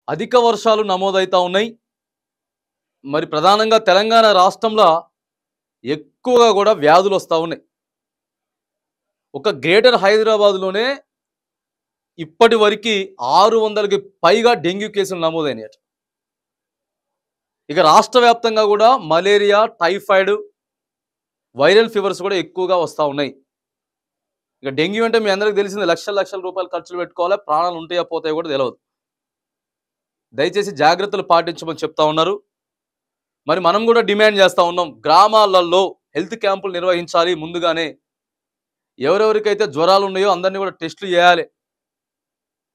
అధిక వర్షాలు నమోదైతా ఉన్నాయి. మరి ప్రధానంగా తెలంగాణ రాష్ట్రంలో ఎక్కువగా కూడా వ్యాధులు వస్తా ఉన్నాయి. ఒక గ్రేటర్ హైదరాబాద్‌లోనే ఇప్పటి వరకి 600కి పైగా డెంగ్యూ కేసులు నమోదైనాయట. ఇక రాష్ట్ర వ్యాప్తంగా కూడా మలేరియా, టైఫాయిడ్, వైరల్ ఫీవర్స్ కూడా ఎక్కువగా వస్తా ఉన్నాయి. ఇక డెంగ్యూ అంటే మీ అందరికీ తెలిసిందే, లక్షల లక్షల రూపాయలు ఖర్చులు పెట్టుకోవాలి. ప్రాణాలు ఉంటాయో పోతాయో కూడా తెలవదు. దయచేసి జాగ్రత్తలు పాటించమని చెప్తా ఉన్నారు. మరి మనం కూడా డిమాండ్ చేస్తా ఉన్నాం, గ్రామాలలో హెల్త్ క్యాంపులు నిర్వహించాలి. ముందుగానే ఎవరెవరికైతే జ్వరాలు ఉన్నాయో అందరినీ కూడా టెస్టులు చేయాలి.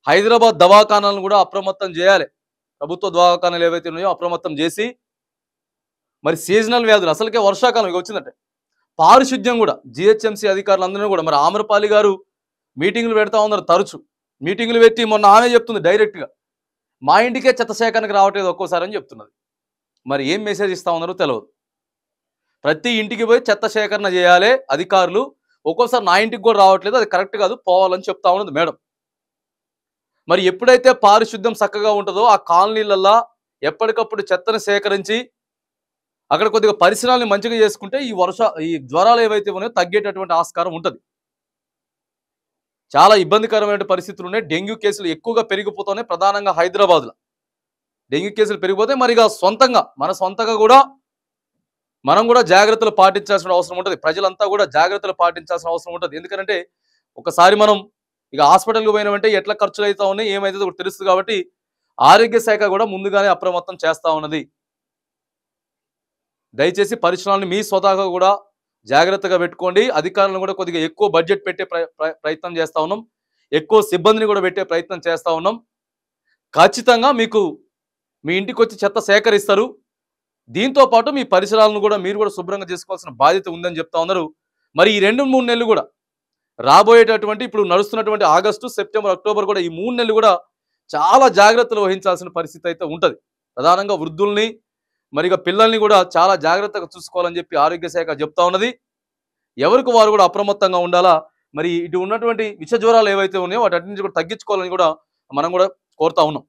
హైదరాబాద్ దవాఖానాలను కూడా అప్రమత్తం చేయాలి. ప్రభుత్వ దవాఖానాలు ఏవైతే ఉన్నాయో అప్రమత్తం చేసి, మరి సీజనల్ వ్యాధులు అసలుకే వర్షాకాలం ఇక వచ్చిందంటే పారిశుద్ధ్యం కూడా జిహెచ్ఎంసీ అధికారులందరూ కూడా, మరి ఆమ్రపాలి గారు మీటింగ్లు పెడతా ఉన్నారు. తరచు మీటింగ్లు పెట్టి మొన్న ఆమె చెప్తుంది డైరెక్ట్గా, మా ఇంటికే చెత్త సేకరణకు రావట్లేదు ఒక్కోసారి అని చెప్తున్నది. మరి ఏం మెసేజ్ ఇస్తా ఉన్నారో తెలియదు. ప్రతి ఇంటికి పోయి చెత్త సేకరణ చేయాలి అధికారులు, ఒక్కోసారి నా ఇంటికి కూడా రావట్లేదు, అది కరెక్ట్ కాదు, పోవాలని చెప్తా ఉన్నది మేడం. మరి ఎప్పుడైతే పారిశుద్ధ్యం చక్కగా ఉంటుందో ఆ కాలనీలల్లో ఎప్పటికప్పుడు చెత్తను సేకరించి అక్కడ కొద్దిగా పరిసరాలను మంచిగా చేసుకుంటే ఈ జ్వరాలు ఏవైతే ఉన్నాయో తగ్గేటటువంటి ఆస్కారం ఉంటుంది. చాలా ఇబ్బందికరమైన పరిస్థితులు ఉన్నాయి. డెంగ్యూ కేసులు ఎక్కువగా పెరిగిపోతున్నాయి. ప్రధానంగా హైదరాబాద్లో డెంగ్యూ కేసులు పెరిగిపోతే మరిగా మన సొంతంగా కూడా మనం కూడా జాగ్రత్తలు పాటించాల్సిన అవసరం ఉంటుంది. ప్రజలంతా కూడా జాగ్రత్తలు పాటించాల్సిన అవసరం ఉంటుంది. ఎందుకంటే ఒకసారి మనం ఇక హాస్పిటల్కి పోయినామంటే ఎట్లా ఖర్చులు అవుతా ఉన్నాయి, ఏమైతే కూడా తెలుస్తుంది. కాబట్టి ఆరోగ్య శాఖ కూడా ముందుగానే అప్రమత్తం చేస్తూ ఉన్నది. దయచేసి పరిసరాలను మీ స్వతహాగా కూడా జాగ్రత్తగా పెట్టుకోండి. అధికారులను కూడా కొద్దిగా ఎక్కువ బడ్జెట్ పెట్టే ప్రయత్నం చేస్తూ ఉన్నాం. ఎక్కువ సిబ్బందిని కూడా పెట్టే ప్రయత్నం చేస్తూ ఉన్నాం. ఖచ్చితంగా మీకు మీ ఇంటికి వచ్చి చెత్త సేకరిస్తారు. దీంతో పాటు మీ పరిసరాలను కూడా మీరు కూడా శుభ్రంగా చేసుకోవాల్సిన బాధ్యత ఉందని చెప్తా ఉన్నారు. మరి ఈ 2-3 నెలలు కూడా రాబోయేటటువంటి, ఇప్పుడు నడుస్తున్నటువంటి ఆగస్టు, సెప్టెంబర్, అక్టోబర్ కూడా, ఈ 3 నెలలు కూడా చాలా జాగ్రత్తలు వహించాల్సిన పరిస్థితి అయితే ఉంటుంది. ప్రధానంగా వృద్ధుల్ని, మరిగా పిల్లల్ని కూడా చాలా జాగ్రత్తగా చూసుకోవాలని చెప్పి ఆరోగ్య శాఖ చెప్తా ఉన్నది. ఎవరికి వారు కూడా అప్రమత్తంగా ఉండాలా. మరి ఇటు ఉన్నటువంటి విష జ్వరాలు ఏవైతే ఉన్నాయో వాటి నుంచి కూడా తగ్గించుకోవాలని కూడా మనం కూడా కోరుతా ఉన్నాం.